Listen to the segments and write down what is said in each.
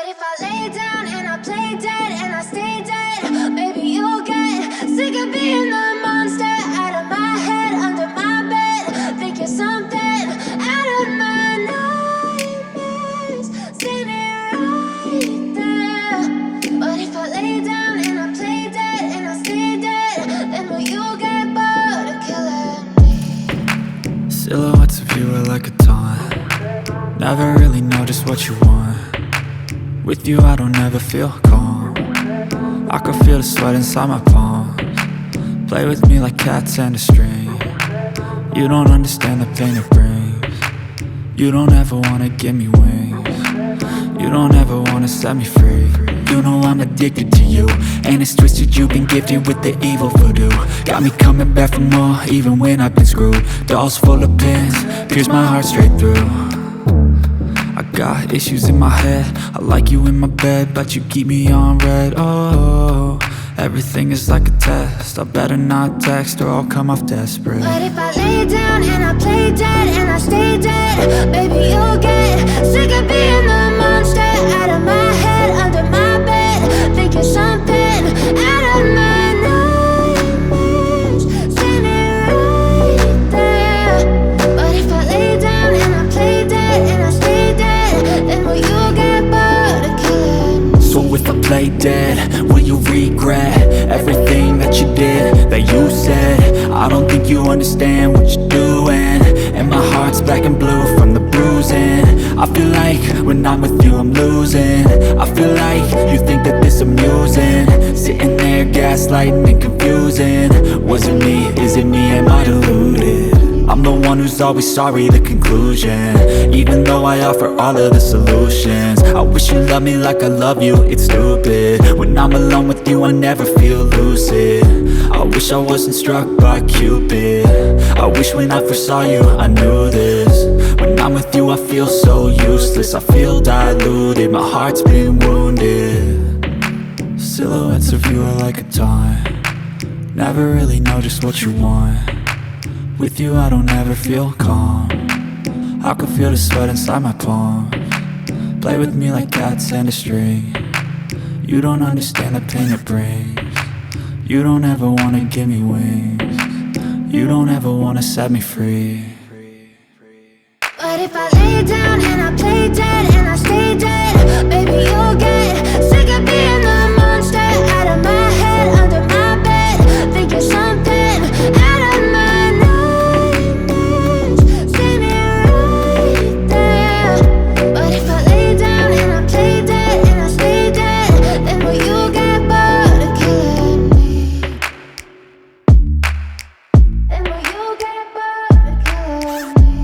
if I lay down and I play dead and I stay dead? Maybe you'll get sick of being the monster out of my head, under my bed. Think you're something out of my nightmares, standing right there. But if I lay down and I play dead and I stay dead, then will you get bored of killing me? Silhouettes of you are like a taunt. Never really know just what you want. With you I don't ever feel calm. I can feel the sweat inside my palms. Play with me like cats and a string. You don't understand the pain it brings. You don't ever wanna give me wings. You don't ever wanna set me free. You know I'm addicted to you, and it's twisted, you've been gifted with the evil voodoo. Got me coming back for more, even when I've been screwed. Dolls full of pins, pierce my heart straight through. I got issues in my head, I like you in my bed, but you keep me on red. Oh, everything is like a test, I better not text or I'll come off desperate. But if I lay down and I play dead and I stay dead, baby you'll get sick of being the monster out of my head, under my bed. Think you're something out of my nightmares, standing right there. But if I lay down and I play dead and I stay dead, then will you get bored of killing me? So if I play dead, will you regret everything that you did, that you said? I don't think you understand what you're doing, and my heart's black and blue from the bruising. I feel like when I'm with you I'm losing. I feel like you think that this amusing, sitting there gaslighting and confusing. Was it me? Is it me? Am I deluded? I'm the one who's always sorry, the conclusion, even though I offer all of the solutions. I wish you loved me like I love you, it's stupid. When I'm alone with you I never feel lucid. I wish I wasn't struck by Cupid. I wish when I first saw you I knew this. When I'm with you I feel so useless, I feel diluted, my heart's been wounded. Silhouettes of you are like a taunt. Never really know just what you want. With you I don't ever feel calm. I can feel the sweat inside my palms. Play with me like cats and a string. You don't understand the pain it brings. You don't ever wanna give me wings. You don't ever wanna set me free. But if I lay down and I play dead and I stay dead, baby you'll get sick of being the monster out of my head, under my bed. Think you're something out of my nightmares, standing right there. But if I lay down and I play dead and I stay dead, then will you get bored of killing me? Then will you get bored of killing me?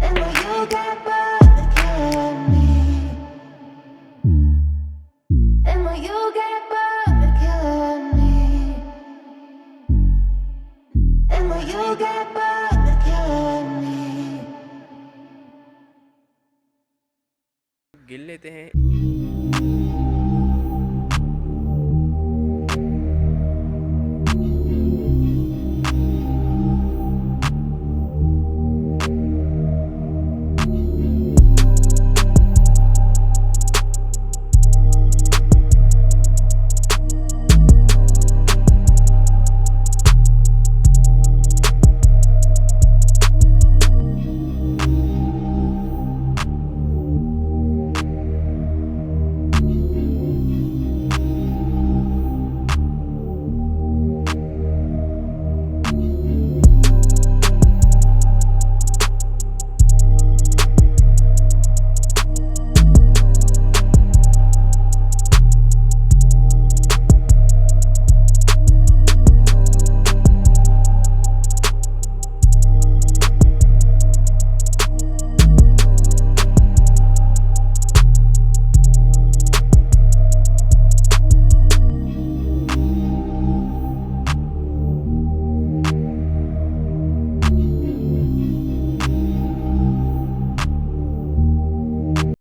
And will you get bored of killing me? And will you get bored of killing me? And will you get bored of killing me? गिन लेते हैं।